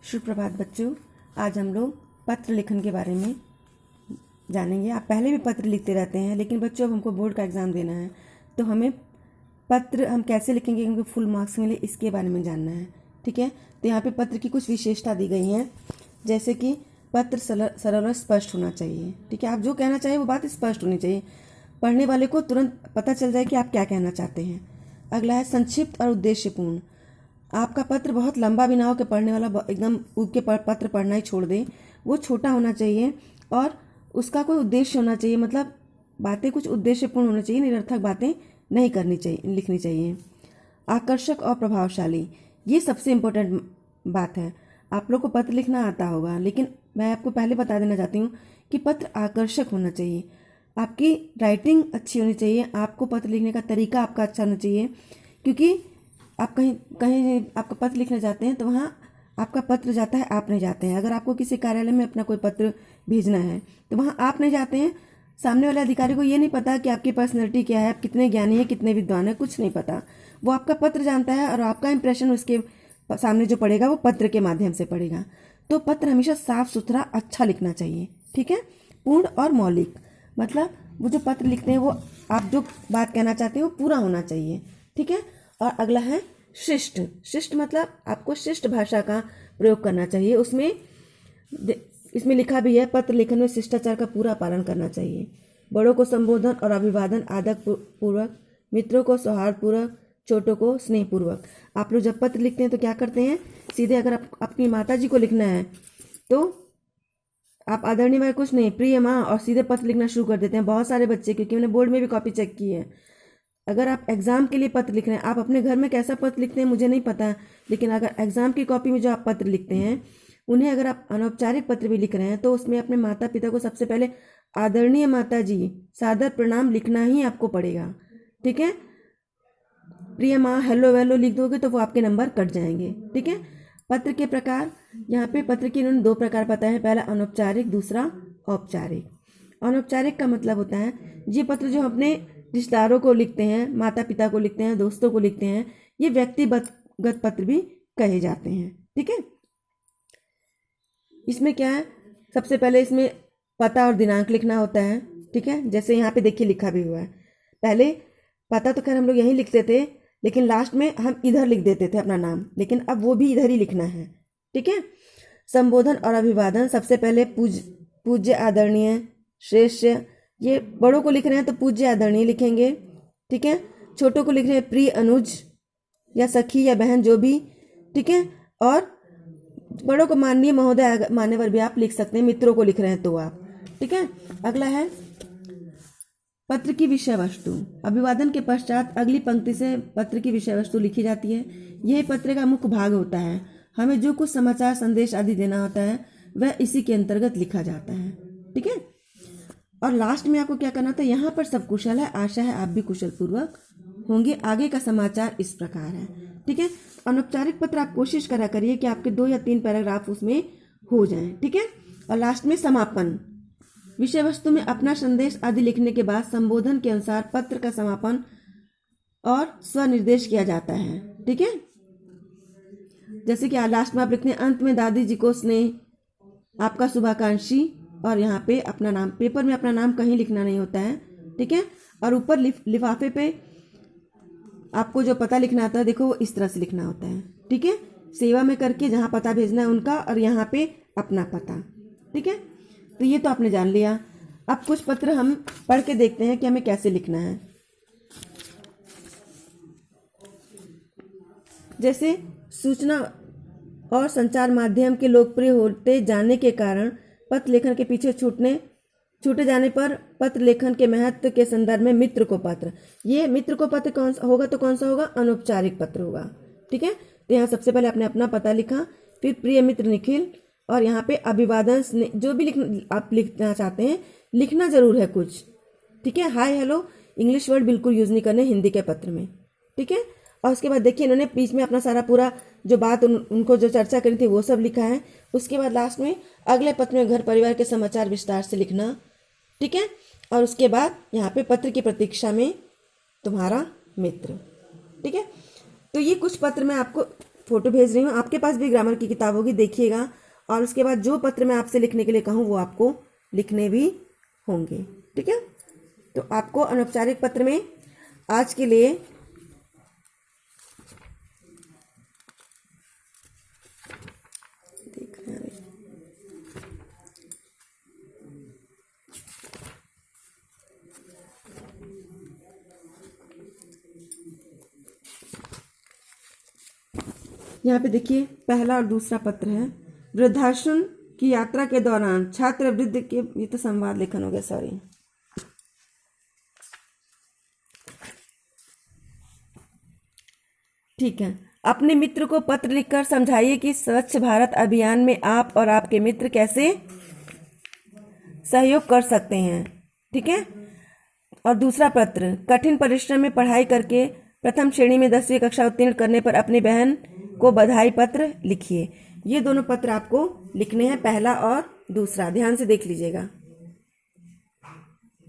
सुप्रभात बच्चों। आज हम लोग पत्र लेखन के बारे में जानेंगे। आप पहले भी पत्र लिखते रहते हैं, लेकिन बच्चों अब हमको बोर्ड का एग्ज़ाम देना है तो हमें पत्र हम कैसे लिखेंगे क्योंकि फुल मार्क्स मिले इसके बारे में जानना है। ठीक है, तो यहाँ पे पत्र की कुछ विशेषता दी गई हैं, जैसे कि पत्र सरल और स्पष्ट होना चाहिए। ठीक है, आप जो कहना चाहिए वो बात स्पष्ट होनी चाहिए, पढ़ने वाले को तुरंत पता चल जाए कि आप क्या कहना चाहते हैं। अगला है संक्षिप्त और उद्देश्यपूर्ण। आपका पत्र बहुत लंबा भी ना हो कि पढ़ने वाला एकदम ऊब के पत्र पढ़ना ही छोड़ दे। वो छोटा होना चाहिए और उसका कोई उद्देश्य होना चाहिए, मतलब बातें कुछ उद्देश्यपूर्ण होनी चाहिए, निरर्थक बातें नहीं करनी चाहिए, लिखनी चाहिए। आकर्षक और प्रभावशाली, ये सबसे इम्पोर्टेंट बात है। आप लोग को पत्र लिखना आता होगा, लेकिन मैं आपको पहले बता देना चाहती हूँ कि पत्र आकर्षक होना चाहिए। आपकी राइटिंग अच्छी होनी चाहिए, आपको पत्र लिखने का तरीका आपका अच्छा होना चाहिए, क्योंकि आप कहीं आपका पत्र लिखने जाते हैं तो वहाँ आपका पत्र जाता है, आप नहीं जाते हैं। अगर आपको किसी कार्यालय में अपना कोई पत्र भेजना है तो वहाँ आप नहीं जाते हैं, सामने वाले अधिकारी को ये नहीं पता कि आपकी पर्सनैलिटी क्या है, आप कितने ज्ञानी हैं, कितने विद्वान हैं, कुछ नहीं पता। वो आपका पत्र जानता है और आपका इंप्रेशन उसके सामने जो पड़ेगा वो पत्र के माध्यम से पड़ेगा। तो पत्र हमेशा साफ सुथरा अच्छा लिखना चाहिए। ठीक है, पूर्ण और मौलिक, मतलब वो जो पत्र लिखते हैं वो आप जो बात कहना चाहते हैं वो पूरा होना चाहिए। ठीक है, और अगला है शिष्ट। शिष्ट मतलब आपको शिष्ट भाषा का प्रयोग करना चाहिए। इसमें लिखा भी है, पत्र लेखन में शिष्टाचार का पूरा पालन करना चाहिए। बड़ों को संबोधन और अभिवादन आदर पूर्वक, मित्रों को सौहार्दपूर्वक, छोटों को स्नेहपूर्वक। आप लोग जब पत्र लिखते हैं तो क्या करते हैं, सीधे अगर अपनी माता जी को लिखना है तो आप आदरणीय में कुछ नहीं, प्रिय माँ, और सीधे पत्र लिखना शुरू कर देते हैं बहुत सारे बच्चे, क्योंकि मैंने बोर्ड में भी कॉपी चेक की है। अगर आप एग्ज़ाम के लिए पत्र लिख रहे हैं, आप अपने घर में कैसा पत्र लिखते हैं मुझे नहीं पता, लेकिन अगर एग्ज़ाम की कॉपी में जो आप पत्र लिखते हैं उन्हें अगर आप अनौपचारिक पत्र भी लिख रहे हैं तो उसमें अपने माता पिता को सबसे पहले आदरणीय माता जी, सादर प्रणाम लिखना ही आपको पड़ेगा। ठीक है, प्रिय माँ, हेलो वेलो लिख दोगे तो वो आपके नंबर कट जाएंगे। ठीक है, पत्र के प्रकार, यहाँ पे पत्र के इन्होंने 2 प्रकार बताए हैं, पहला अनौपचारिक, दूसरा औपचारिक। अनौपचारिक का मतलब होता है ये पत्र जो अपने रिश्तेदारों को लिखते हैं, माता पिता को लिखते हैं, दोस्तों को लिखते हैं, ये व्यक्तिगत पत्र भी कहे जाते हैं। ठीक है, इसमें क्या है, सबसे पहले इसमें पता और दिनांक लिखना होता है। ठीक है, जैसे यहाँ पे देखिए लिखा भी हुआ है। पहले पता तो खैर हम लोग यहीं लिखते थे, लेकिन लास्ट में हम इधर लिख देते थे अपना नाम, लेकिन अब वो भी इधर ही लिखना है। ठीक है, संबोधन और अभिवादन, सबसे पहले पूज्य, आदरणीय, श्रेष्ठ। ये बड़ों को लिख रहे हैं तो पूज्य आदरणीय लिखेंगे। ठीक है, छोटों को लिख रहे हैं प्रिय अनुज या सखी या बहन, जो भी। ठीक है, और बड़ों को माननीय महोदय, मान्यवर भी आप लिख सकते हैं, मित्रों को लिख रहे हैं तो आप। ठीक है, अगला है पत्र की विषय वस्तु। अभिवादन के पश्चात अगली पंक्ति से पत्र की विषय वस्तु लिखी जाती है। यह पत्र का मुख्य भाग होता है। हमें जो कुछ समाचार, संदेश आदि देना होता है वह इसी के अंतर्गत लिखा जाता है। ठीक है, और लास्ट में आपको क्या करना था, यहाँ पर सब कुशल है, आशा है आप भी कुशल पूर्वक होंगे। आगे का समाचार इस प्रकार है। ठीक है, अनौपचारिक पत्र आप कोशिश करा करिए कि आपके 2 या 3 पैराग्राफ उसमें हो जाएं। ठीक है, और लास्ट में समापन। विषय वस्तु में अपना संदेश आदि लिखने के बाद संबोधन के अनुसार पत्र का समापन और स्वनिर्देश किया जाता है। ठीक है, जैसे कि लास्ट में आप लिखते हैं, अंत में दादी जी को स्नेह, आपका शुभाकांक्षी, और यहाँ पे अपना नाम। पेपर में अपना नाम कहीं लिखना नहीं होता है। ठीक है, और ऊपर लिफाफे पे आपको जो पता लिखना आता है, देखो वो इस तरह से लिखना होता है। ठीक है, सेवा में करके जहाँ पता भेजना है उनका, और यहाँ पे अपना पता। ठीक है, तो ये तो आपने जान लिया। अब कुछ पत्र हम पढ़ के देखते हैं कि हमें कैसे लिखना है। जैसे सूचना और संचार माध्यम के लोकप्रिय होते जाने के कारण पत्र लेखन के पीछे छूटे जाने पर पत्र लेखन के महत्व के संदर्भ में मित्र को पत्र, ये मित्र को पत्र कौन सा होगा, तो कौन सा होगा, अनौपचारिक पत्र होगा। ठीक है, तो यहाँ सबसे पहले आपने अपना पता लिखा, फिर प्रिय मित्र निखिल, और यहाँ पे अभिवादन, जो भी आप लिखना चाहते हैं लिखना जरूर है कुछ। ठीक है, हाय हेलो इंग्लिश वर्ड बिल्कुल यूज नहीं करने हिंदी के पत्र में। ठीक है, और उसके बाद देखिए इन्होंने बीच में अपना सारा पूरा जो बात उनको जो चर्चा करी थी वो सब लिखा है। उसके बाद लास्ट में अगले पत्र में घर परिवार के समाचार विस्तार से लिखना। ठीक है, और उसके बाद यहाँ पे पत्र की प्रतीक्षा में तुम्हारा मित्र। ठीक है, तो ये कुछ पत्र मैं आपको फोटो भेज रही हूँ। आपके पास भी ग्रामर की किताब होगी, देखिएगा। और उसके बाद जो पत्र मैं आपसे लिखने के लिए कहूँ वो आपको लिखने भी होंगे, ठीक है। तो आपको अनौपचारिक पत्र में आज के लिए यहाँ पे देखिए पहला और दूसरा पत्र है। वृद्धाश्रम की यात्रा के दौरान छात्र वृद्ध के, ये तो संवाद लेखन हो गया, सॉरी। ठीक है, अपने मित्र को पत्र लिखकर समझाइए कि स्वच्छ भारत अभियान में आप और आपके मित्र कैसे सहयोग कर सकते हैं, ठीक है। और दूसरा पत्र, कठिन परिश्रम में पढ़ाई करके प्रथम श्रेणी में 10वीं कक्षा उत्तीर्ण करने पर अपनी बहन को बधाई पत्र लिखिए। ये दोनों पत्र आपको लिखने हैं, पहला और दूसरा, ध्यान से देख लीजिएगा।